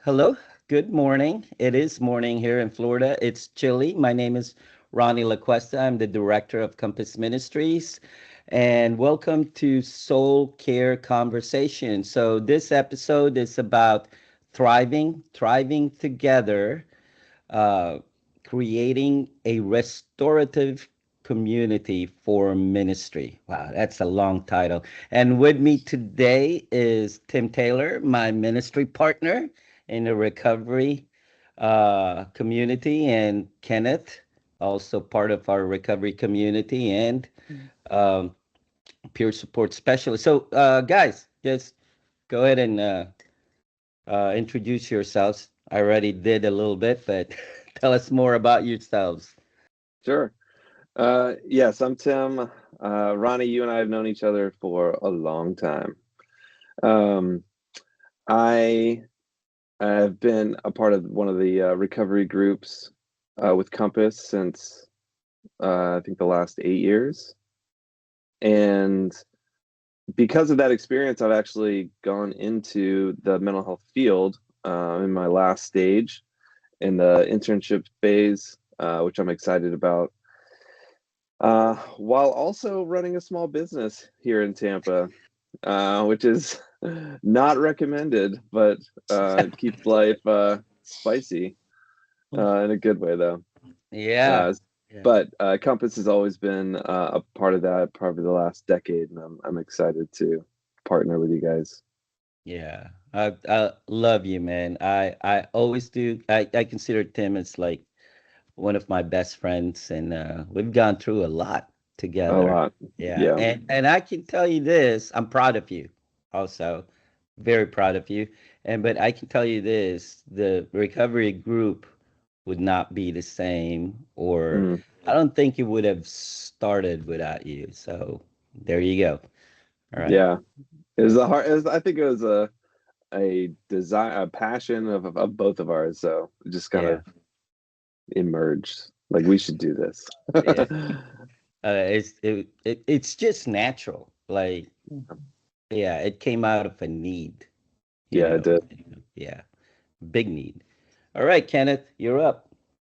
Hello, good morning. It is morning here in Florida. It's chilly. My name is Ronnie Lacuesta. I'm the director of Compass Ministries, and welcome to Soul Care Conversation. So, this episode is about thriving together, uh, creating a restorative community for ministry. Wow, that's a long title. And with me today is Tim Taylor, my ministry partner in the recovery community, and Kenneth, also part of our recovery community and um, peer support specialist. So, guys, just go ahead and introduce yourselves. I already did a little bit, but tell us more about yourselves. Sure. Yes, I'm Tim. Ronnie, you and I have known each other for a long time. Um, I have been a part of one of the recovery groups with Compass since I think the last 8 years. And because of that experience, I've actually gone into the mental health field in my last stage in the internship phase, which I'm excited about. While also running a small business here in Tampa, which is not recommended, but it keeps life spicy in a good way, though. Yeah. Uh, Yeah. but Compass has always been a part of that, probably the last decade, and I'm excited to partner with you guys. Yeah. I love you, man. I always do. I consider Tim as like one of my best friends, and we've gone through a lot A together. lot, Yeah, yeah. and I can tell you this, I'm proud of you also, very proud of you. And but I can tell you this, the recovery group would not be the same, or Mm, I don't think it would have started without you. So there you go. All right. yeah, it was Yeah. a hard. I think it was a desire, a passion of both of ours. So it just kind Yeah. of emerged. Like we should do this. Yeah. It's just natural. Like, yeah, it came out of a need, you Yeah, it know. did. Yeah, big need. All right, Kenneth, you're up.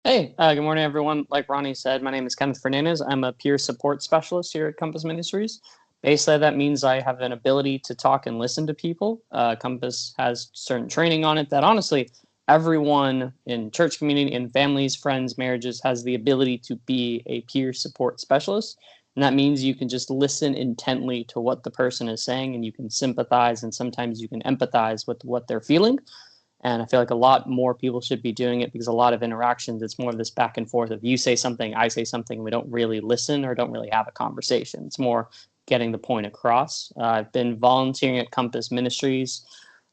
Hey, good morning, everyone. Like Ronnie said, my name is Kenneth Fernandez. I'm a peer support specialist here at Compass Ministries. Basically, that means I have an ability to talk and listen to people. Compass has certain training on it that honestly, everyone in church community, in families, friends, marriages has the ability to be a peer support specialist. And that means you can just listen intently to what the person is saying and you can sympathize and sometimes you can empathize with what they're feeling. And I feel like a lot more people should be doing it because a lot of interactions, it's more of this back and forth of you say something, I say something, we don't really listen or don't really have a conversation. It's more getting the point across. I've been volunteering at Compass Ministries,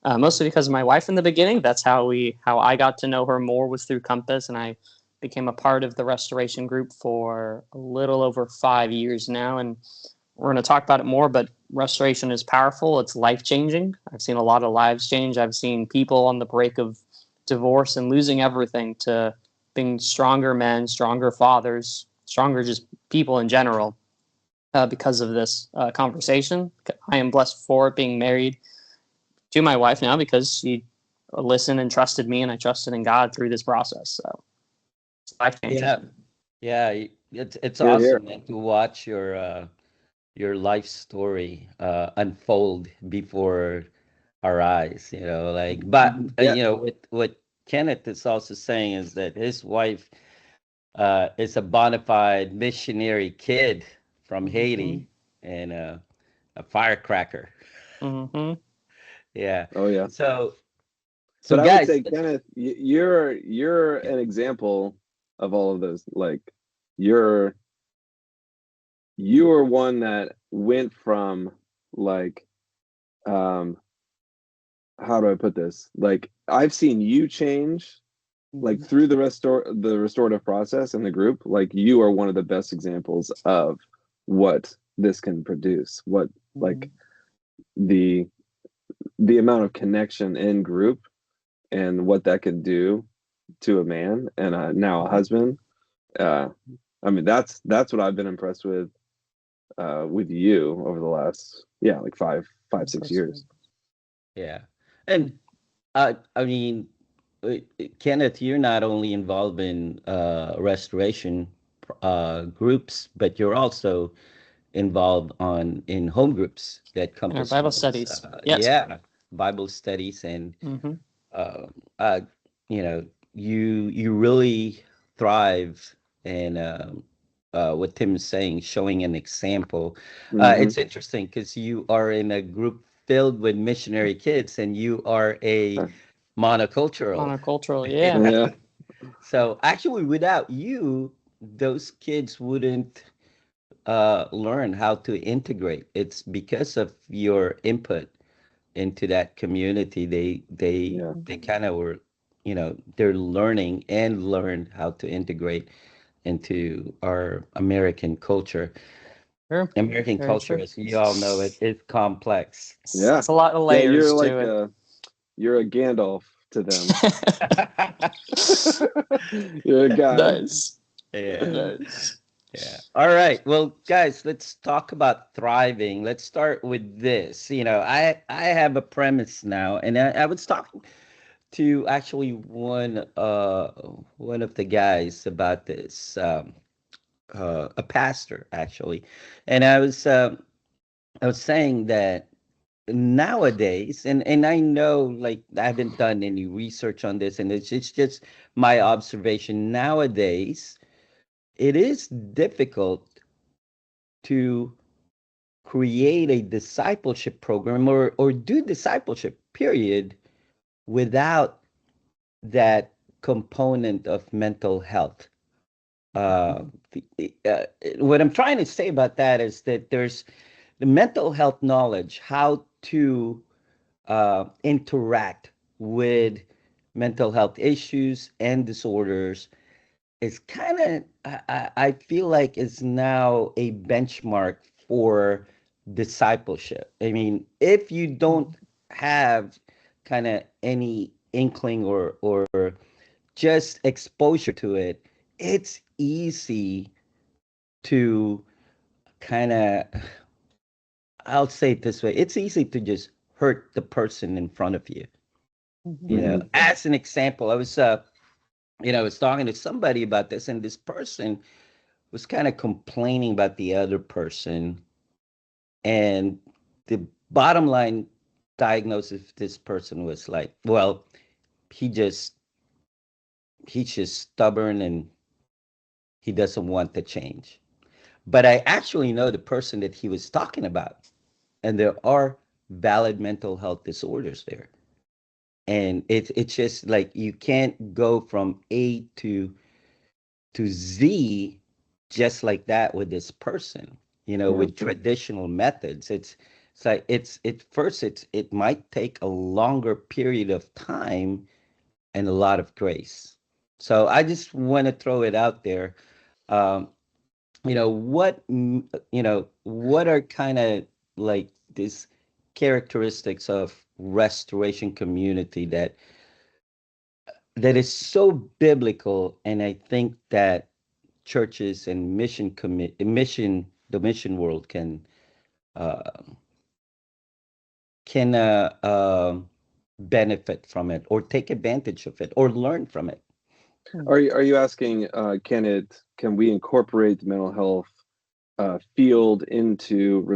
mostly because of my wife in the beginning. That's how I got to know her more was through Compass, and I became a part of the restoration group for a little over 5 years now. And we're going to talk about it more, but restoration is powerful. It's life changing. I've seen a lot of lives change. I've seen people on the brink of divorce and losing everything to being stronger men, stronger fathers, stronger just people in general because of this conversation. I am blessed for being married to my wife now because she listened and trusted me, and I trusted in God through this process. So it's life changing. Yeah, yeah, it's Here, here. awesome, man, to watch your life story unfold before our eyes, you know, like, but Yeah. you know, what Kenneth is also saying is that his wife is a bona fide missionary kid from Mm-hmm. Haiti and a firecracker. Mm-hmm. Yeah. Oh, yeah. So, so But I would guys, say, Kenneth, you're an example of all of those. Like, you're you are one that went from like um how do I put this? Like I've seen you change like Mm-hmm. through the restorative process in the group. Like you are one of the best examples of what this can produce. What like the the amount of connection in group and what that can do to a man and now a husband. Uh, I mean that's what I've been impressed with you over the last like five 6 years. yeah, and I mean, Kenneth, you're not only involved in restoration groups, but you're also involved on in home groups that In our Compass Bible runs. studies. Yes. Yeah, Bible studies, and Mm-hmm. uh, uh, you know, you really thrive in what Tim is saying, showing an example. Hmm. It's interesting because you are in a group filled with missionary kids, and you are a monocultural. Monocultural. You Yeah. know? Yeah. So actually, without you, those kids wouldn't learn how to integrate. It's because of your input into that community. Yeah. They kind of were, they're learning and learn how to integrate into our American culture. True. American Very culture, true. as you all know, it is complex. Yeah. It's a lot of Yeah. layers to it. You're a Gandalf to them. You're a guide. Nice. Yeah. Nice. Yeah. All right. Well, guys, let's talk about thriving. Let's start with this. I have a premise now, and I was talking to actually one of the guys about this, a pastor actually, and I was saying that nowadays, and I know, like, I haven't done any research on this, and it's just my observation nowadays. It is difficult to create a discipleship program or do discipleship period without that component of mental health. uh, what I'm trying to say about that is that there's the mental health knowledge, how to interact with mental health issues and disorders, is kind of, I feel like, is now a benchmark for discipleship. I mean, if you don't have kind of any inkling or just exposure to it, it's easy to kind of, I'll say it this way, it's easy to just hurt the person in front of you. Mhm. Hmm. As an example, I was talking to somebody about this, and this person was kind of complaining about the other person. And the bottom line diagnosis of this person was like, well, he just he's just stubborn and he doesn't want to change. But I actually know the person that he was talking about, and there are valid mental health disorders there. And it's just like you can't go from A to Z just like that with this person, Yeah. with traditional methods. It's like it might take a longer period of time and a lot of grace. So I just want to throw it out there. Um, what are kind of like these characteristics of restoration community that is so biblical, and I think that churches and the mission world uh, can benefit from it or take advantage of it or learn from it. Are you asking, can we incorporate the mental health field into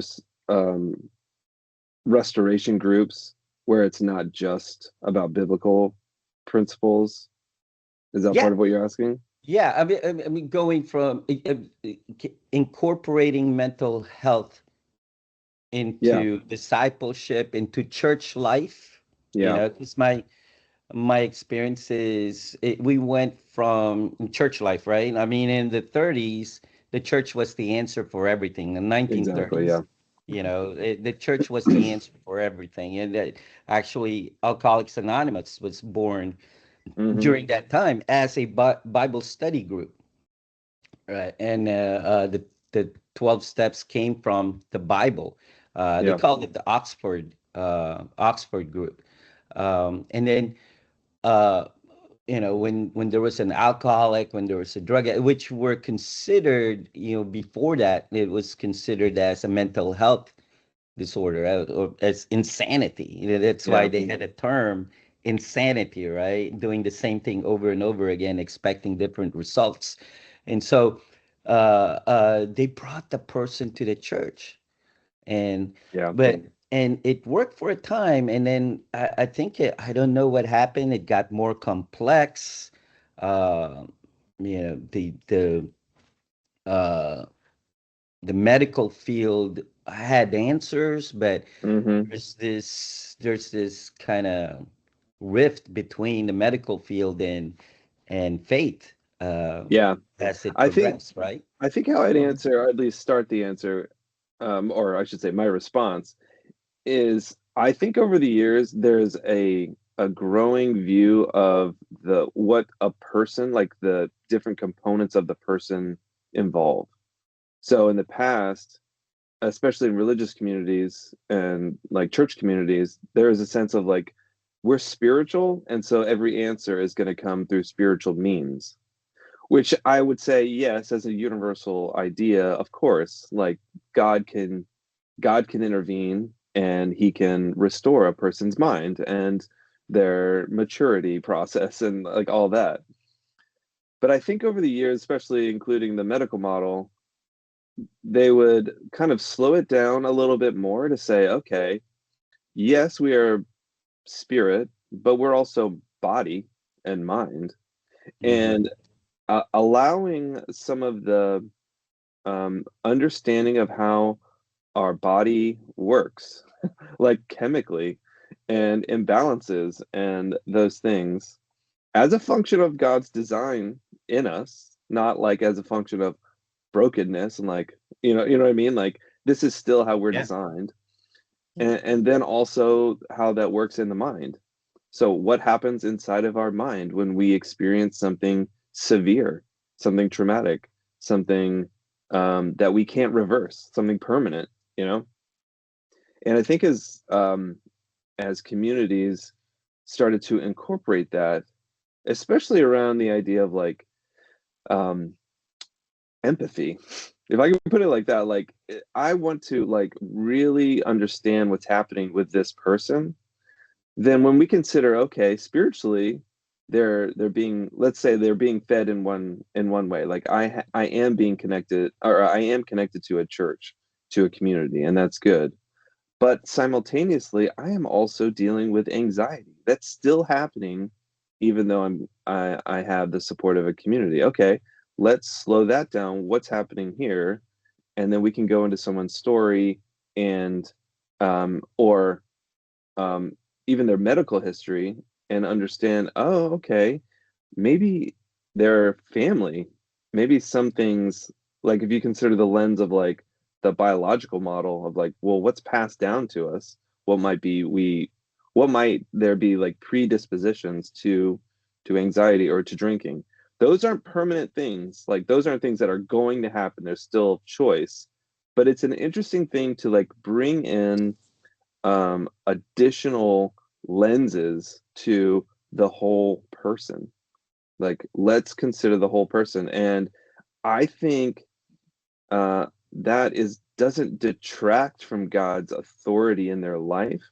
restoration groups where it's not just about biblical principles? Is that Yeah, part of what you're asking? yeah. I mean, going from incorporating mental health Yeah. into discipleship, into church life. Yeah. Because my experience is we went from church life, right? I mean, in the 30s, the church was the answer for everything. In the Exactly. 1930s, Yeah. the church was the answer for everything. And actually, Alcoholics Anonymous was born Hmm. during that time as a Bible study group, right? And the 12 steps came from the Bible. They Yeah. called it the Oxford group. And then uh, when there was an alcoholic, when there was a drug, which were considered, before that, it was considered as a mental health disorder, or as insanity. That's why Yeah. they had a term, insanity, right? Doing the same thing over and over again, expecting different results. And so they brought the person to the church, and Yeah. but and it worked for a time, and then I think I don't know what happened. It got more complex. Uh, you know, uh, the medical field had answers, but Mm-hmm. there's this kind of rift between the medical field and faith, Yeah. as it I think progressed, right? I think how I'd answer, or at least start the answer, or I should say my response is I think over the years there's a growing view of the what a person, like the different components of the person involve. So in the past, especially in religious communities and like church communities, there is a sense of like we're spiritual, and so every answer is going to come through spiritual means. Which I would say, yes, as a universal idea, of course, like God can God can intervene and he can restore a person's mind and their maturity process and like all that. But I think over the years, especially including the medical model, they would kind of slow it down a little bit more to say, okay, yes, we are spirit, but we're also body and mind. Hmm. And allowing some of the understanding of how our body works, like chemically, and imbalances and those things as a function of God's design in us, not like as a function of brokenness and like, you know what I mean? Like this is still how we're Yeah. designed. And then also how that works in the mind. So what happens inside of our mind when we experience something severe, something traumatic, something that we can't reverse, something permanent, you know? And I think as communities started to incorporate that, especially around the idea of like um, empathy. If I can put it like that, like I want to like really understand what's happening with this person. Then when we consider, okay, spiritually, they're being, let's say they're being fed in one way. Like I am being connected, or I am connected to a church, to a community, and that's good. But simultaneously, I am also dealing with anxiety. That's still happening, even though I have the support of a community. Okay, let's slow that down. What's happening here? And then we can go into someone's story and or um, even their medical history and understand, oh, okay, maybe their family, maybe some things, like if you consider the lens of like the biological model of like, well, what's passed down to us? What might be what might there be like predispositions to anxiety or to drinking? Those aren't permanent things. Like those aren't things that are going to happen. There's still choice, but it's an interesting thing to like bring in additional lenses to the whole person. Like, let's consider the whole person. And I think that is doesn't detract from God's authority in their life.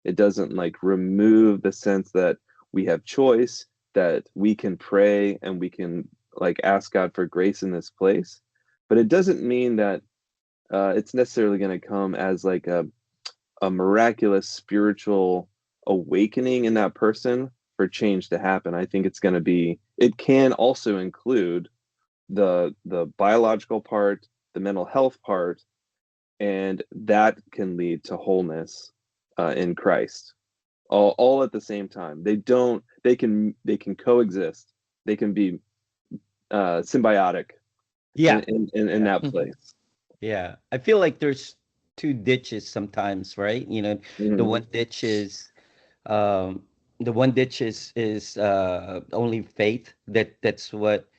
It doesn't like remove the sense that we have choice, that we can pray and we can like ask God for grace in this place. But it doesn't mean that it's necessarily going to come as like a miraculous spiritual awakening in that person for change to happen. I think it's going to be, it can also include the biological part, the mental health part, and that can lead to wholeness in Christ. All at the same time. They can coexist. They can be symbiotic Yeah. in Yeah. that place. Yeah. I feel like there's two ditches sometimes, right? The Mhm. one ditch is um the one ditch is only faith. That's what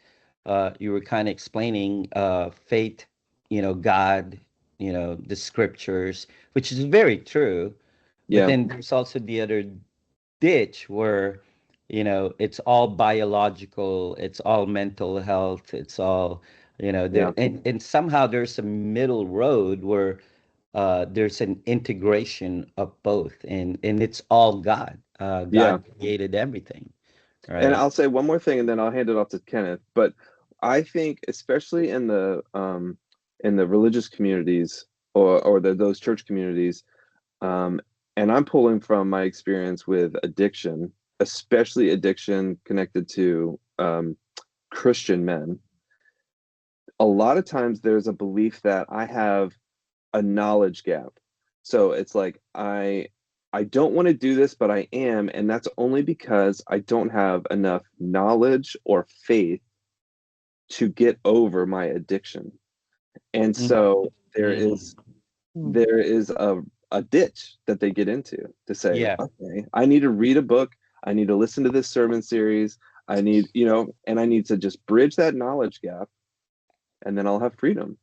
you were kind of explaining, faith, God, the scriptures, which is very true. But Yeah, then there's also the other ditch where, it's all biological, it's all mental health, it's all, there, yeah, and somehow there's a middle road where there's an integration of both, and it's all God. Yeah. God created everything, And right? I'll say one more thing, and then I'll hand it off to Kenneth. But I think, especially in the religious communities or those church communities, um, and I'm pulling from my experience with addiction, especially addiction connected to Christian men. A lot of times, there's a belief that I have a knowledge gap. So it's like I don't want to do this, but I am, and that's only because I don't have enough knowledge or faith to get over my addiction. And so Mm-hmm. there is a ditch that they get into to say, Yeah, okay, I need to read a book, I need to listen to this sermon series, I need, and I need to just bridge that knowledge gap, and then I'll have freedom.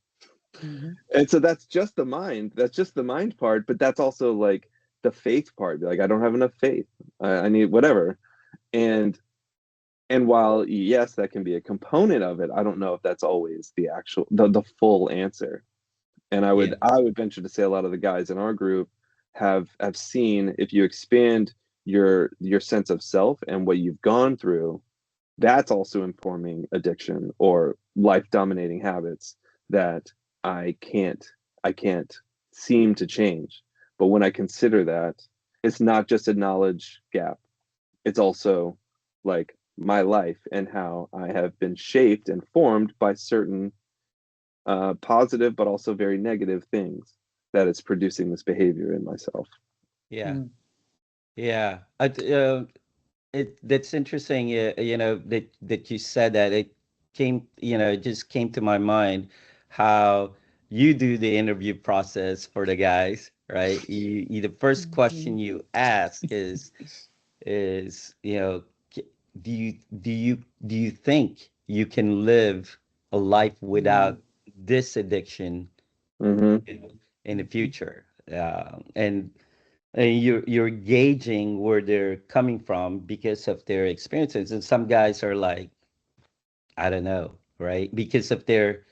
Mhm. And so that's just the mind. That's just the mind part, but that's also like the faith part. Like I don't have enough faith. I need whatever. And and while yes, that can be a component of it, I don't know if that's always the full answer. And yeah, I would venture to say a lot of the guys in our group have seen, if you expand your sense of self and what you've gone through, that's also informing addiction or life dominating habits that I can't I can't seem to change. But when I consider that, it's not just a knowledge gap. It's also like my life and how I have been shaped and formed by certain positive but also very negative things that is producing this behavior in myself. yeah, Mm. yeah. That's interesting. That you said that. It came, it just came to my mind how you do the interview process for the guys, right? The first question Mhm. you ask is, k- do you do you think you can live a life Mhm. without this addiction Mm-hmm. in the future? And you're gauging where they're coming from because of their experiences, and some guys are like, I don't know, right, because of their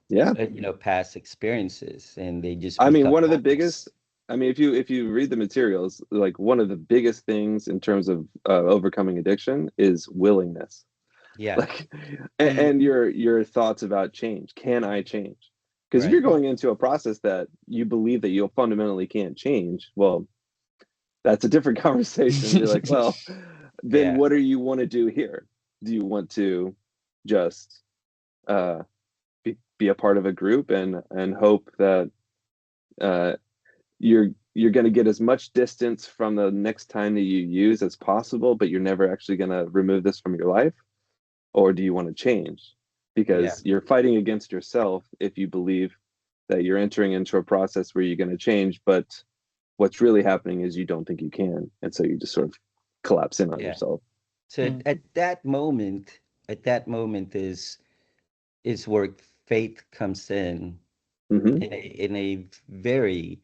Yeah. past experiences, and they just I mean, become one of the hopeless. biggest. I mean, if you read the materials, like one of the biggest things in terms of overcoming addiction is willingness. Yeah. Like, Mm. and your thoughts about change. Can I change? Because if you're Right. going into a process that you believe that you fundamentally can't change, well, that's a different conversation. Be like, well, then Yeah. what do you want to do here? Do you want to just uh, be a part of a group and hope that uh, you're going to get as much distance from the next time that you use as possible, but you're never actually going to remove this from your life? Or do you want to change? Yeah. Because you're fighting against yourself if you believe that you're entering into a process where you're going to change, but what's really happening is you don't think you can, and so you just sort of collapse in on Yeah. yourself. So Mm. at that moment is where faith comes Hmm. in a very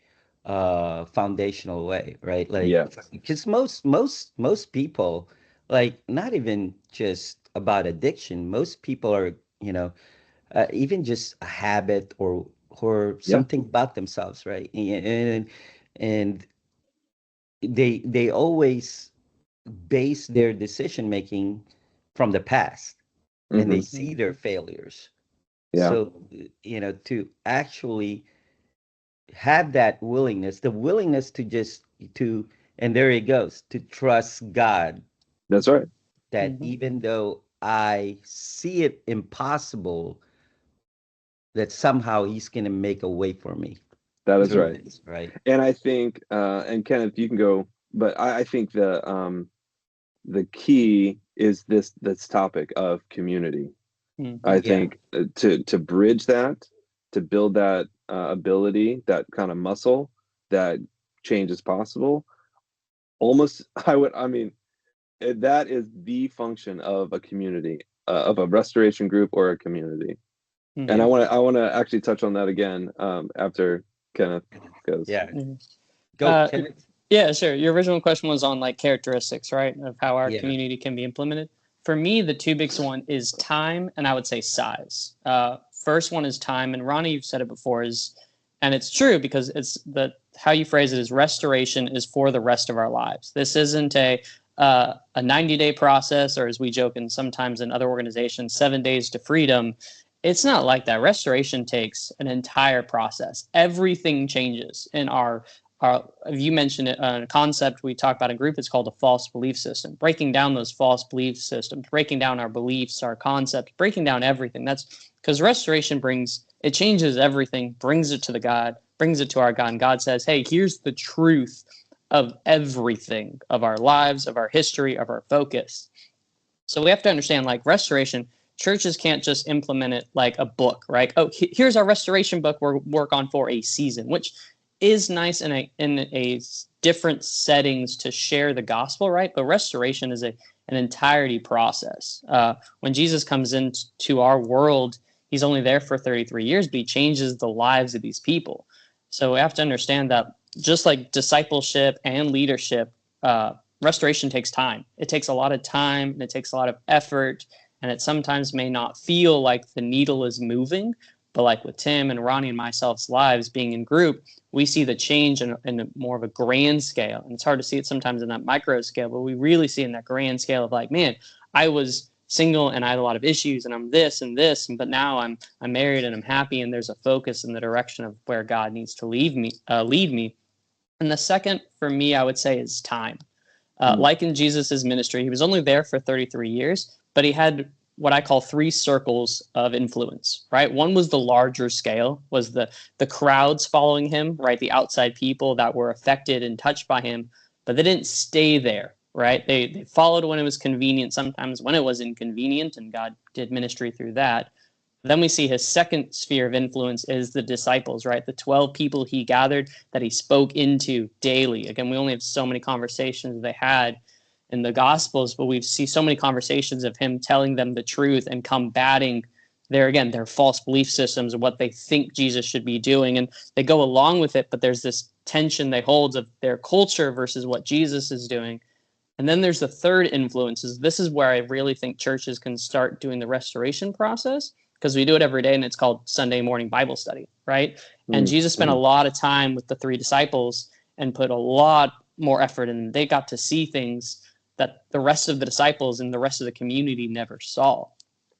foundational way, right? Like, Yeah. because most people, like, not even just about addiction, most people are, even just a habit or Yeah. something about themselves, right? And they always base their decision making from the past, and they Hmm. see their failures. Yeah. So, to actually have that willingness, the willingness to just to and there it goes, to trust God, That's right. that Mhm. even though I see it impossible, that somehow he's going to make a way for me That is through right. this, right? And I think, and Kenneth, you can go, but I think the key is this topic of community. I Mhm. Yeah, think to bridge that, to build that ability, that kind of muscle, that change is possible. Almost, I mean, that is the function of a community, of a restoration group or a community. And yeah, Mhm. I want to actually touch on that again after Kenneth goes. yeah. Mhm. Go, Uh, Kenneth. yeah, sure. Your original question was on like characteristics, right, of how our Yeah, community can be implemented. For me, the two biggest one is time, and I would say size. First one is time, and Ronnie, you've said it before, is, and it's true because it's the how you phrase it is restoration is for the rest of our lives. This isn't a 90-day process, or as we joke and sometimes in other organizations, 7 days to freedom. It's not like that. Restoration takes an entire process. Everything changes in our you mentioned it, a concept we talk about in group. It's called a false belief system. Breaking down those false belief systems, breaking down our beliefs, our concepts, breaking down everything. That's because restoration it changes everything, brings it to the God, brings it to our God. And God says, hey, here's the truth of everything, of our lives, of our history, of our focus. So we have to understand, like, restoration, churches can't just implement it like a book, right? Oh, here's our restoration book we'll work on for a season, which is nice in a different settings to share the gospel, right? But restoration is an entirety process. When Jesus comes into our world, he's only there for 33 years, but he changes the lives of these people. So we have to understand that just like discipleship and leadership, restoration takes time. It takes a lot of time, and it takes a lot of effort, and it sometimes may not feel like the needle is moving. But like with Tim and Ronnie and myself's lives being in group, we see the change in more of a grand scale. And it's hard to see it sometimes in that micro scale, but we really see it in that grand scale of like, man, I was single and I had a lot of issues and I'm this and this, but now I'm married and I'm happy, and there's a focus in the direction of where God needs to lead me. And the second for me, I would say, is time. Like in Jesus's ministry, he was only there for 33 years, but he had what I call 3 circles of influence, right? One was the larger scale, was the crowds following him, right? The outside people that were affected and touched by him, but they didn't stay there, right? They followed when it was convenient, sometimes when it was inconvenient, and God did ministry through that. Then we see his second sphere of influence is the disciples, right? The 12 people he gathered that he spoke into daily. Again, we only have so many conversations they had in the Gospels, but we see so many conversations of him telling them the truth and combating their false belief systems and what they think Jesus should be doing. And they go along with it, but there's this tension they hold of their culture versus what Jesus is doing. And then there's the third influences. This is where I really think churches can start doing the restoration process, because we do it every day, and it's called Sunday morning Bible study, right? And Jesus spent a lot of time with the 3 disciples and put a lot more effort in. They got to see things that the rest of the disciples and the rest of the community never saw.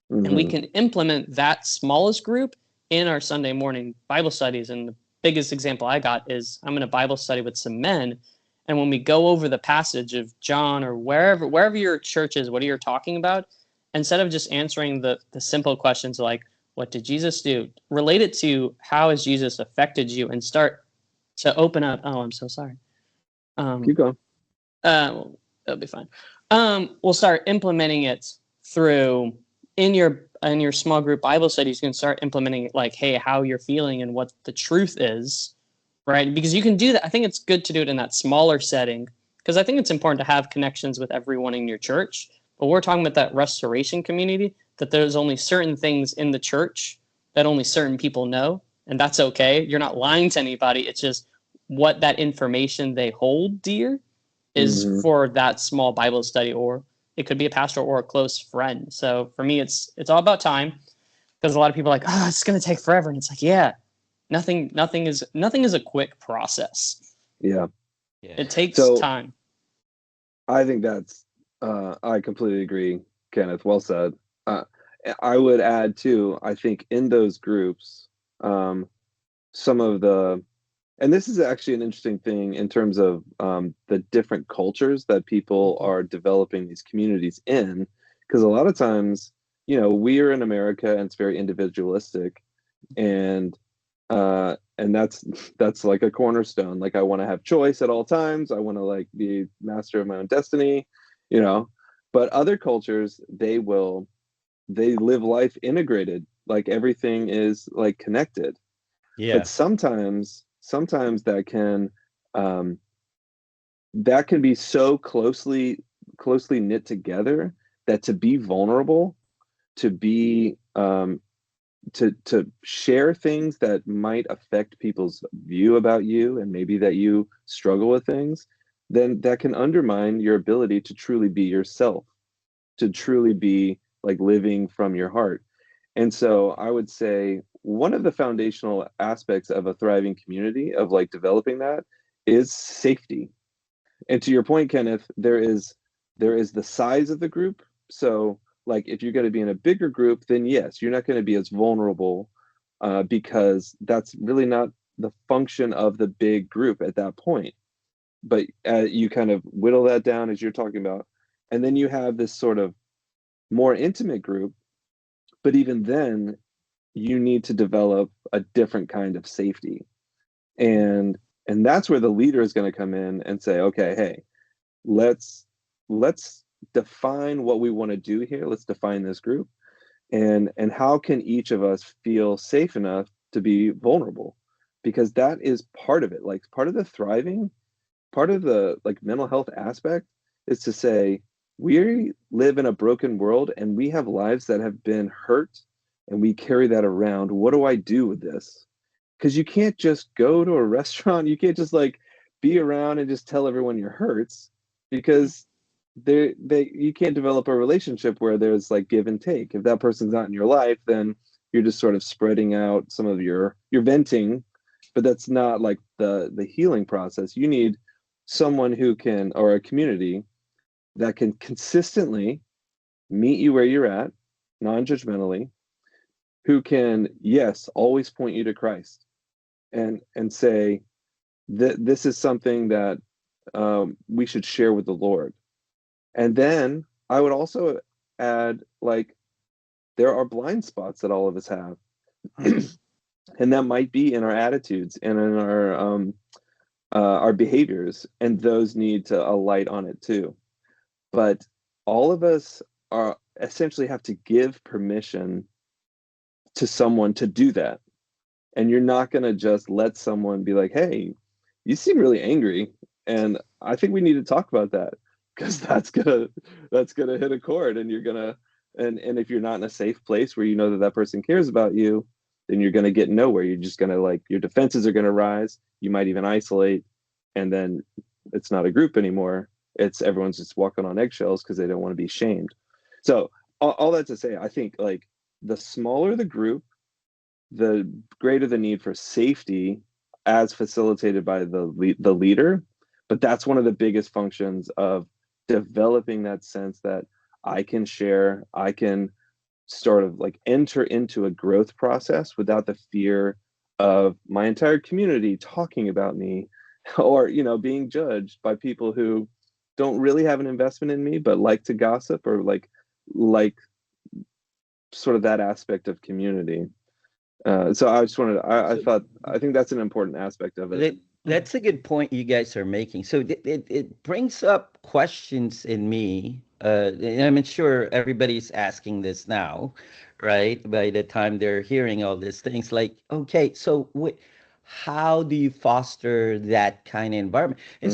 And we can implement that smallest group in our Sunday morning Bible studies. And the biggest example I got is I'm in a Bible study with some men, and when we go over the passage of John or wherever your church is, what are you talking about? Instead of just answering the simple questions like, what did Jesus do? Relate it to how has Jesus affected you, and start to open up. Oh, I'm so sorry. Keep going. That'll be fine. We'll start implementing it through in your small group Bible studies. You can start implementing it like, hey, how you're feeling and what the truth is, right? Because you can do that. I think it's good to do it in that smaller setting, because I think it's important to have connections with everyone in your church. But we're talking about that restoration community, that there's only certain things in the church that only certain people know, and that's okay. You're not lying to anybody. It's just what that information they hold dear is for that small Bible study, or it could be a pastor or a close friend. So for me, it's all about time, because a lot of people are like, oh, it's going to take forever. And it's like, yeah, nothing is a quick process. Yeah. It takes time. I think that's, I completely agree, Kenneth. Well said. I would add too, I think in those groups, some of the, and this is actually an interesting thing in terms of the different cultures that people are developing these communities in, because a lot of times, we are in America and it's very individualistic, and that's like a cornerstone. Like, I want to have choice at all times. I want to like be master of my own destiny, but other cultures, they live life integrated, like everything is like connected. Yeah. But sometimes that can be so closely knit together that to be vulnerable, to be to share things that might affect people's view about you, and maybe that you struggle with things, then that can undermine your ability to truly be yourself, to truly be like living from your heart. And so I would say one of the foundational aspects of a thriving community, of like developing that, is safety. And to your point, Kenneth, there is the size of the group. So like if you're going to be in a bigger group, then yes, you're not going to be as vulnerable, because that's really not the function of the big group at that point. But you kind of whittle that down as you're talking about, and then you have this sort of more intimate group. But even then, you need to develop a different kind of safety, and that's where the leader is going to come in and say, okay, hey, let's define what we want to do here. Let's define this group, and how can each of us feel safe enough to be vulnerable, because that is part of it. Like part of the thriving, part of the like mental health aspect is to say we live in a broken world and we have lives that have been hurt, and we carry that around. What do I do with this? Because you can't just go to a restaurant, you can't just like be around and just tell everyone your hurts, because they you can't develop a relationship where there's like give and take. If that person's not in your life, then you're just sort of spreading out some of your venting, but that's not like the healing process. You need someone who can, or a community that can consistently meet you where you're at, non-judgmentally, who can, yes, always point you to Christ, and say that this is something that we should share with the Lord. And then I would also add, like, there are blind spots that all of us have, and that might be in our attitudes and in our behaviors, and those need to alight on it too. But all of us are essentially have to give permission to someone to do that. And you're not going to just let someone be like, hey, you seem really angry, and I think we need to talk about that, because that's gonna hit a chord, and you're gonna, and if you're not in a safe place where you know that that person cares about you, then you're gonna get nowhere. You're just gonna, like, your defenses are gonna rise. You might even isolate, and then it's not a group anymore. It's everyone's just walking on eggshells because they don't want to be shamed. So all that to say, I think like the smaller the group, the greater the need for safety as facilitated by the leader. But that's one of the biggest functions of developing that sense that I can share, I can sort of like enter into a growth process without the fear of my entire community talking about me, or being judged by people who don't really have an investment in me but like to gossip, or like sort of that aspect of community. So I just wanted to, I think that's an important aspect of it. That's a good point you guys are making. So it brings up questions in me. And I'm sure everybody's asking this now, right? By the time they're hearing all these things, like, okay, so how do you foster that kind of environment, Mhm.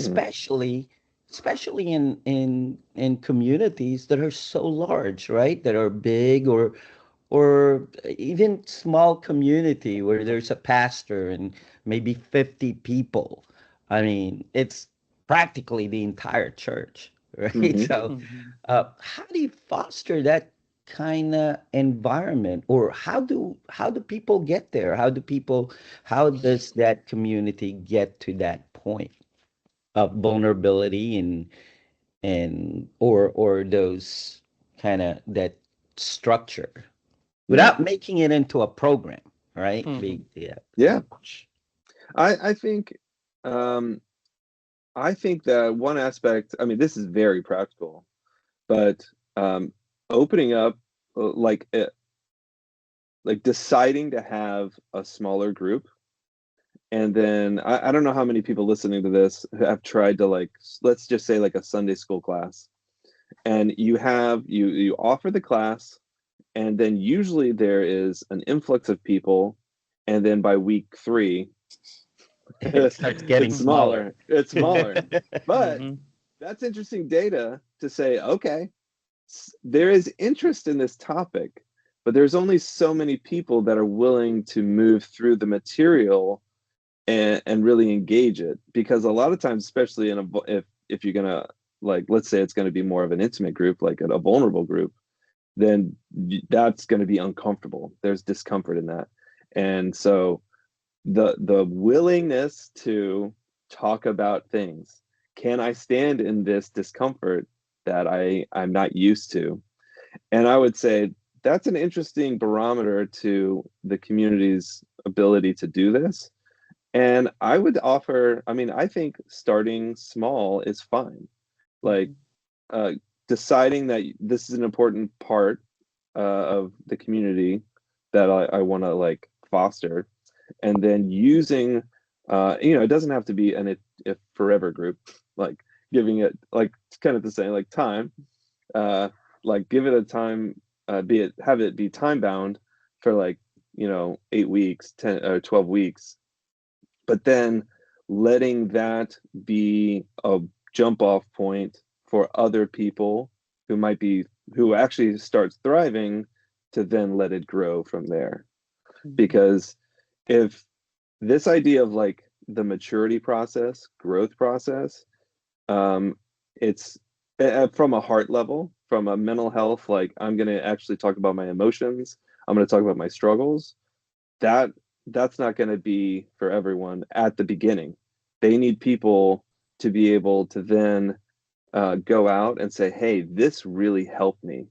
especially in communities that are so large, right? That are big, or even small community where there's a pastor and maybe 50 people. I mean, it's practically the entire church, right? Mhm. So, how do you foster that kind of environment, or how do people get there? How does that community get to that point of vulnerability or those kind of that structure Yeah. without making it into a program, right? Yeah. Yeah. I think, um I think that one aspect, I mean, this is very practical, but opening up, like deciding to have a smaller group. And then I don't know how many people listening to this have tried to, like, let's just say like a Sunday school class, and you offer the class, and then usually there is an influx of people, and then by week 3 It starts getting it's smaller. smaller, it's smaller. But Mm-hmm. that's interesting data to say, okay, there is interest in this topic, but there's only so many people that are willing to move through the material and really engage it. Because a lot of times, especially if you're gonna, like, let's say it's going to be more of an intimate group, like a vulnerable group, then that's going to be uncomfortable. There's discomfort in that. And so the willingness to talk about things. Can I stand in this discomfort that I'm not used to? And I would say that's an interesting barometer to the community's ability to do this. And I would offer, I mean, I think starting small is fine. Like uh, deciding that this is an important part of the community that I want to like foster, and then using, it doesn't have to be a forever group, like giving it like kind of the same like time, uh, like give it a time, have it be time bound for like 8 weeks, 10 or 12 weeks, but then letting that be a jump off point for other people who actually starts thriving, to then let it grow from there. Because if this idea of like the maturity process, growth process, it's from a heart level, from a mental health, like I'm going to actually talk about my emotions, I'm going to talk about my struggles, that that's not going to be for everyone at the beginning. They need people to be able to then go out and say, hey, this really helped me.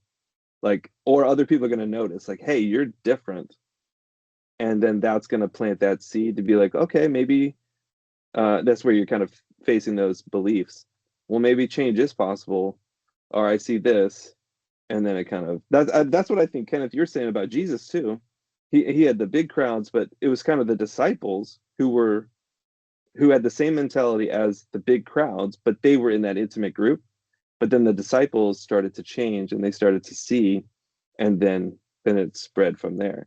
Like, or other people are going to notice, like, hey, you're different. And then that's going to plant that seed to be like, okay, maybe that's where you're kind of facing those beliefs. Well, maybe change is possible, or I see this. And then it kind of, that's what I think, Kenneth, you're saying about Jesus too. He had the big crowds, but it was kind of the disciples who had the same mentality as the big crowds, but they were in that intimate group. But then the disciples started to change and they started to see, and then it spread from there.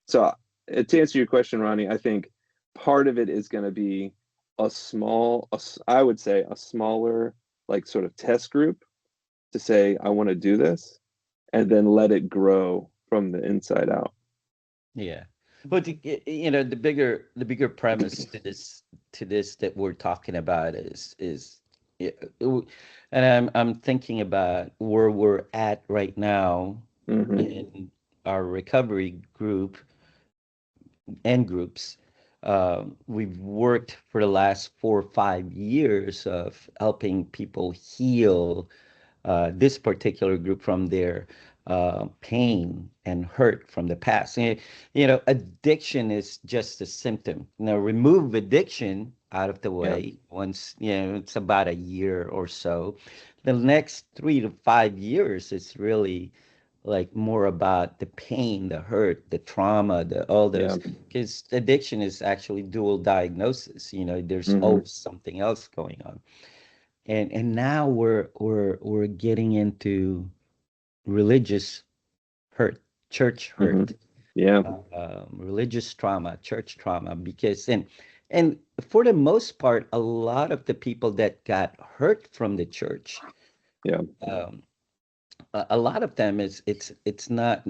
So to answer your question, Ronnie, I think part of it is going to be I would say a smaller, like sort of test group to say, I want to do this, and then let it grow from the inside out. Yeah. But the bigger premise to this that we're talking about is yeah, and I'm thinking about where we're at right now Mm-hmm. in our recovery group and groups. We've worked for the last 4 or 5 years of helping people heal this particular group from their pain and hurt from the past. Addiction is just a symptom. Now, remove addiction out of the Yeah. way once, it's about a year or so. The next 3 to 5 years is really like more about the pain, the hurt, the trauma, all Yeah. those, because addiction is actually dual diagnosis. There's Mm-hmm. always something else going on. And now we're getting into religious hurt, church Mm-hmm. hurt, Yeah. religious trauma, church trauma, because and for the most part, a lot of the people that got hurt from the church, Yeah. um, a lot of them it's not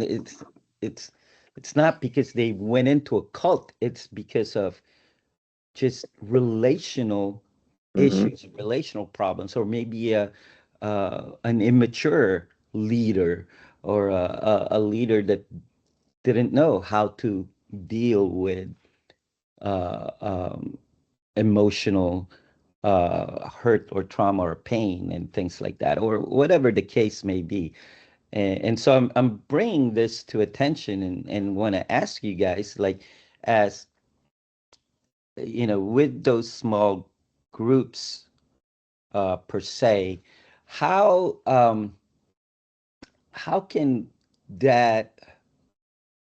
because they went into a cult. It's because of just relational Mm-hmm. issues, relational problems, or maybe an immature leader, or a leader that didn't know how to deal with uh, um, emotional hurt or trauma or pain and things like that, or whatever the case may be. And so I'm bringing this to attention, and want to ask you guys, like, as with those small groups per se, how how can that,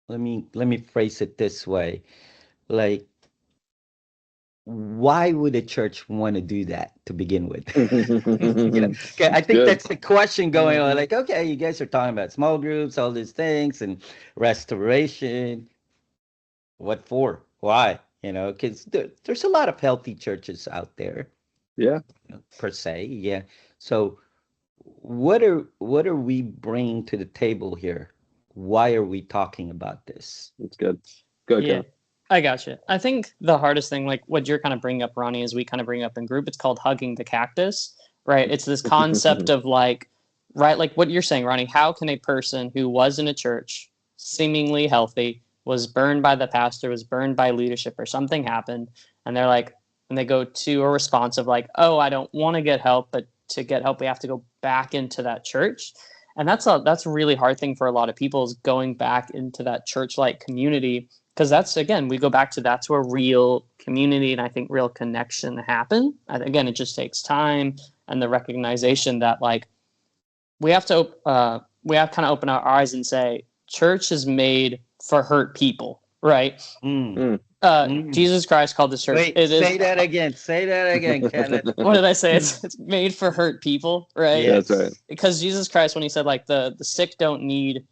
let me phrase it this way, like, why would a church want to do that to begin with? Okay, I It's think good. that's the question going on. Like, okay, you guys are talking about small groups, all these things, and restoration. What for? Why? Because there's a lot of healthy churches out there, Yeah. per se. Yeah. So what are we bringing to the table here? Why are we talking about this? It's good. Good, Yeah, Kenneth. I gotcha. I think the hardest thing, like what you're kind of bringing up, Ronnie, is we kind of bring up in group. It's called hugging the cactus, right? It's this concept of like, right, like what you're saying, Ronnie. How can a person who was in a church, seemingly healthy, was burned by the pastor, was burned by leadership, or something happened, and they're like, and they go to a response of like, oh, I don't want to get help, but to get help, we have to go back into that church. And that's a really hard thing for a lot of people, is going back into that church-like community, because that's, again, we go back to, that's where real community and I think real connection happen. And again, it just takes time and the recognition that like we have to kind of open our eyes and say church is made for hurt people, right? Jesus Christ called the church. Wait, say that again. Say that again, Kenneth. What did I say? It's made for hurt people, right? Yes. That's right. Because Jesus Christ, when he said like the sick don't need,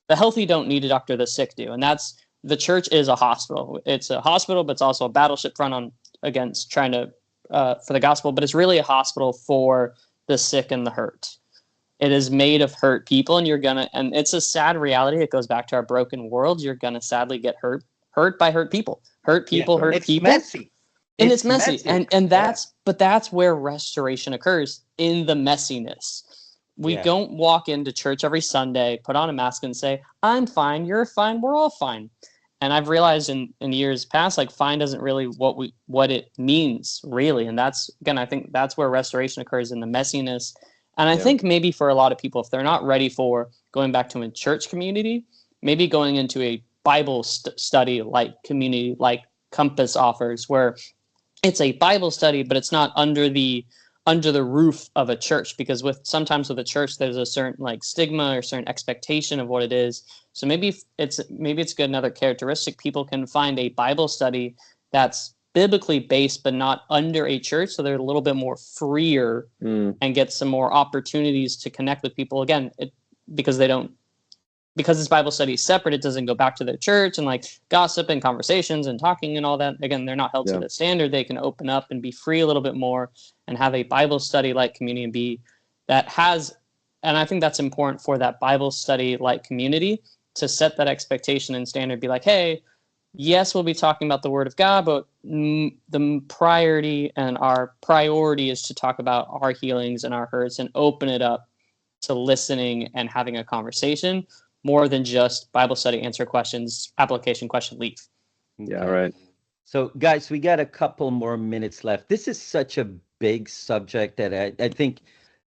the healthy don't need a doctor, the sick do. And that's, the church is a hospital. It's a hospital, but it's also a battleship front on against trying to for the gospel. But it's really a hospital for the sick and the hurt. It is made of hurt people, and and it's a sad reality. It goes back to our broken world. You're gonna sadly get hurt by hurt people. Hurt people. It's messy. And it's messy. And that's, but that's where restoration occurs, in the messiness. We don't walk into church every Sunday, put on a mask and say, I'm fine, you're fine, we're all fine. And I've realized in years past, like fine doesn't really what it means really. And that's, again, I think that's where restoration occurs, in the messiness. And I think maybe for a lot of people, if they're not ready for going back to a church community, maybe going into a Bible study like community, like Compass offers, where it's a Bible study, but it's not under the roof of a church, because sometimes with a church, there's a certain like stigma or certain expectation of what it is. So maybe it's good. Another characteristic, people can find a Bible study that's biblically based, but not under a church. So they're a little bit more freer and get some more opportunities to connect with people. Again, because this Bible study is separate, it doesn't go back to their church and like gossip and conversations and talking and all that. Again, they're not held to the standard. They can open up and be free a little bit more and have a Bible study like community and I think that's important for that Bible study like community, to set that expectation and standard, be like, hey, yes, we'll be talking about the Word of God, but the priority and our priority is to talk about our healings and our hurts and open it up to listening and having a conversation, more than just Bible study, answer questions, application question, leave. Yeah, right. So, guys, we got a couple more minutes left. This is such a big subject that I think,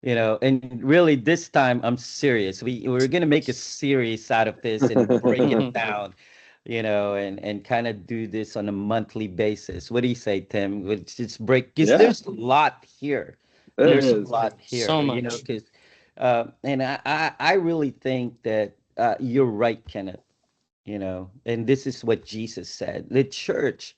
and really this time I'm serious. We're going to make a series out of this and break it down, and kind of do this on a monthly basis. What do you say, Tim? We'll just break, because there's a lot here. There's a lot here. So much. Because, and I really think that you're right, Kenneth, and this is what Jesus said. The church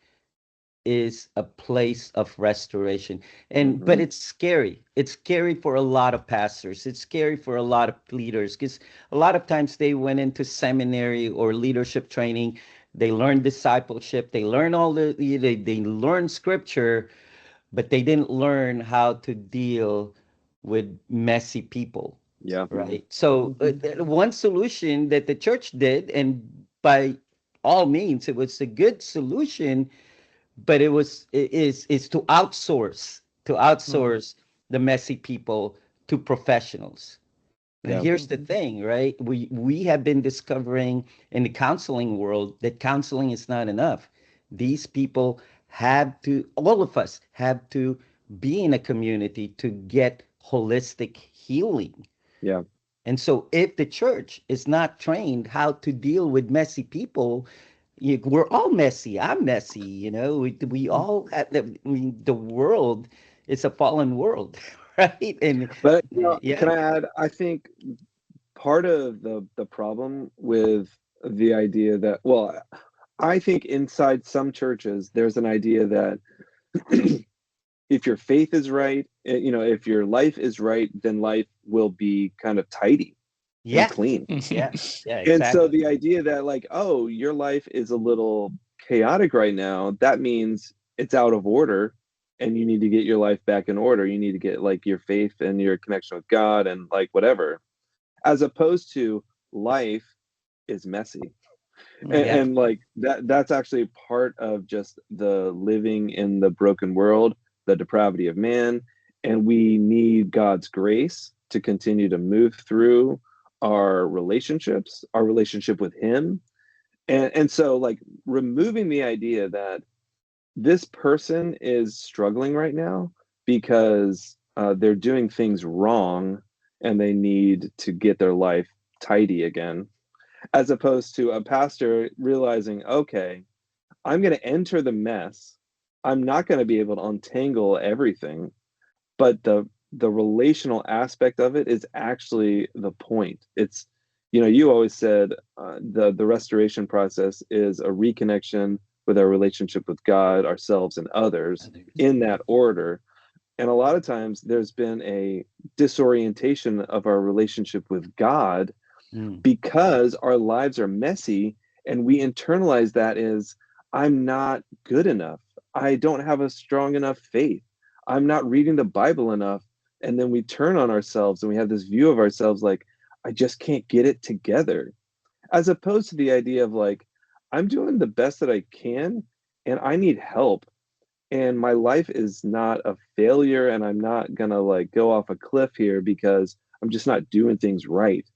is a place of restoration, but it's scary. It's scary for a lot of pastors. It's scary for a lot of leaders, because a lot of times they went into seminary or leadership training. They learned discipleship. They learn they learn scripture, but they didn't learn how to deal with messy people. Yeah. Right. So one solution that the church did, and by all means, it was a good solution, but is to outsource the messy people to professionals. And here's the thing, right? We have been discovering in the counseling world that counseling is not enough. These people all of us have to be in a community to get holistic healing. Yeah. And so if the church is not trained how to deal with messy people, we're all messy. I'm messy, we all have the world is a fallen world, right? But can I add, I think part of the problem with the idea that, well, I think inside some churches there's an idea that if your faith is right, if your life is right, then life will be kind of tidy and clean. Yeah, exactly. And so the idea that like, oh, your life is a little chaotic right now, that means it's out of order and you need to get your life back in order. You need to get like your faith and your connection with God and like whatever, as opposed to life is messy. And like that's actually part of just the living in the broken world, the depravity of man. And we need God's grace to continue to move through our relationships, our relationship with him, And so like removing the idea that this person is struggling right now because they're doing things wrong and they need to get their life tidy again, as opposed to a pastor realizing, okay, I'm going to enter the mess. I'm not going to be able to untangle everything, but the relational aspect of it is actually the point. It's, you know, you always said the restoration process is a reconnection with our relationship with God, ourselves, and others in that order. And a lot of times there's been a disorientation of our relationship with God Mm. because our lives are messy, and we internalize that as I'm not good enough. I don't have a strong enough faith. I'm not reading the Bible enough. And then we turn on ourselves and we have this view of ourselves like, I just can't get it together. As opposed to the idea of like, I'm doing the best that I can and I need help. And my life is not a failure and I'm not gonna like go off a cliff here because I'm just not doing things right.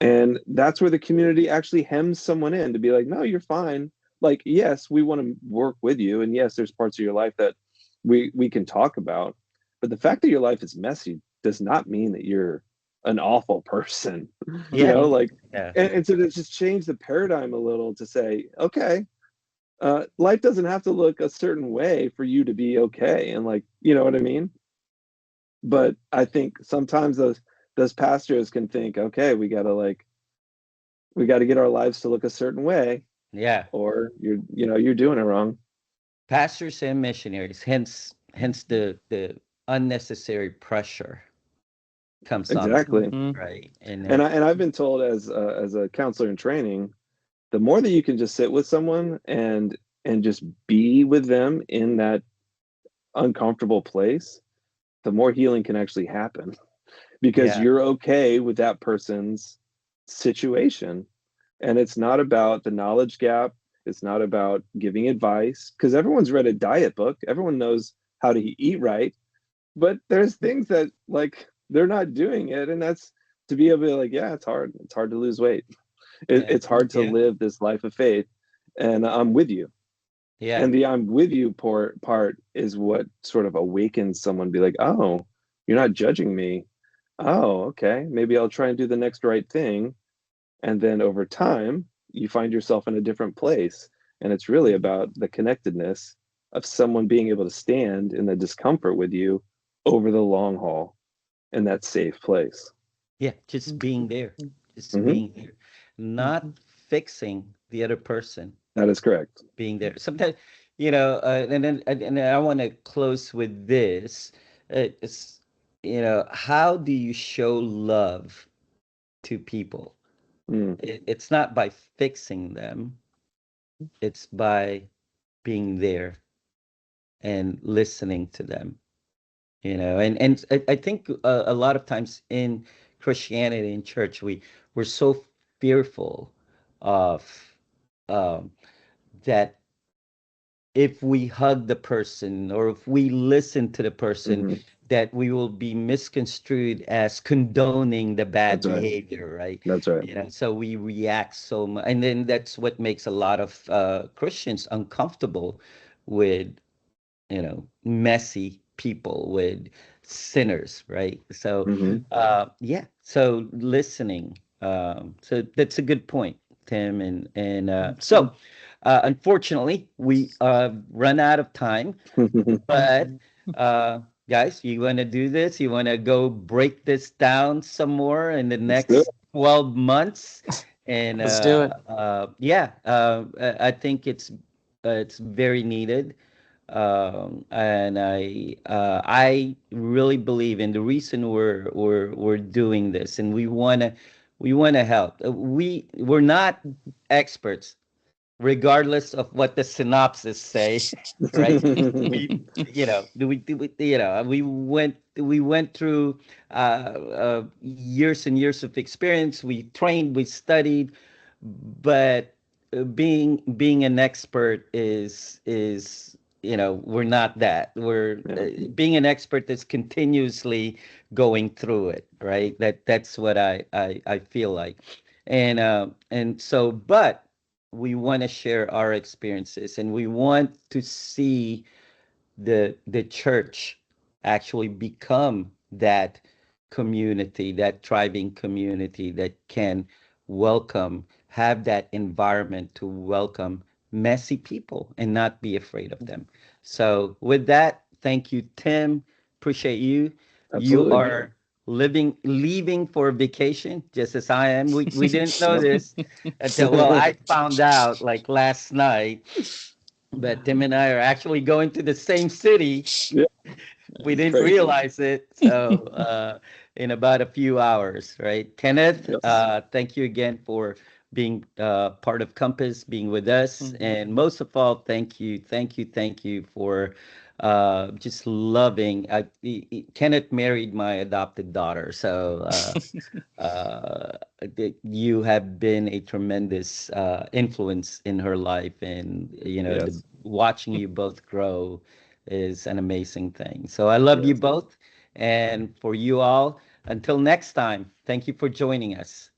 And that's where the community actually hems someone in to be like, no, you're fine. Like, yes, we want to work with you. And yes, there's parts of your life that we can talk about. But the fact that your life is messy does not mean that you're an awful person. You Yeah. know, like, Yeah. and so to just change the paradigm a little to say, okay, life doesn't have to look a certain way for you to be okay. And like, you know what I mean? But I think sometimes those pastors can think, okay, we got to get our lives to look a certain way Yeah. or you're doing it wrong. Pastors and missionaries, hence the unnecessary pressure comes on them, Exactly. Mhm. right? And And I've been told as a counselor in training, the more that you can just sit with someone and just be with them in that uncomfortable place, the more healing can actually happen because yeah, you're okay with that person's situation. And it's not about the knowledge gap. It's not about giving advice because everyone's read a diet book. Everyone knows how to eat right, but there's things that like they're not doing it. And that's to be able to like, yeah, it's hard. It's hard to lose weight. yeah, It's hard to yeah, live this life of faith. And I'm with you. yeah, And the I'm with you part is what sort of awakens someone be like, oh, you're not judging me. Oh, okay. Maybe I'll try and do the next right thing. And then over time, you find yourself in a different place. And it's really about the connectedness of someone being able to stand in the discomfort with you over the long haul in that safe place. yeah. Just being there, just Hmm. being there, not fixing the other person, That is correct. being there. Sometimes, and then I want to close with this. It's how do you show love to people? Mm, It's not by fixing them. It's by being there and listening to them. And I think a lot of times in Christianity in church we're so fearful of um, that if we hug the person or if we listen to the person hmm. that we will be misconstrued as condoning the bad That's right. behavior, right? That's right. So we react so much, and then that's what makes a lot of Christians uncomfortable with messy people, with sinners, right? So Hmm. yeah, so listening, so that's a good point, Tim. And unfortunately we run out of time, but uh guys, you want to do this, you want to go break this down some more in the Let's do next 12 months, and Let's do it. yeah, I think it's very needed, and I really believe in the reason we're doing this, and we want to help. We're not experts, regardless of what the synopsis say, right? it. We we went through years and years of experience. We trained, we studied, but being an expert is we're not that. We're Yeah. being an expert is continuously going through it, right? That's what I feel like. And so but we want to share our experiences, and we want to see the church actually become that community, that thriving community that can welcome, have that environment to welcome messy people and not be afraid of them. So with that, thank you, Tim. Appreciate you. You Absolutely. are leaving for vacation just as I am. We didn't know Yep. this until, well, I found out like last night, but Tim and I are actually going to the same city. Yeah, We it's didn't crazy. realize it. So, in about a few hours, right? Kenneth, Yes. thank you again for being part of Compass, being with us. Mhm. And most of all, thank you for just loving. Kenneth married my adopted daughter. So, you have been a tremendous influence in her life, and Yes. watching you both grow is an amazing thing. So I love you Yes. both, and for you all, until next time, thank you for joining us.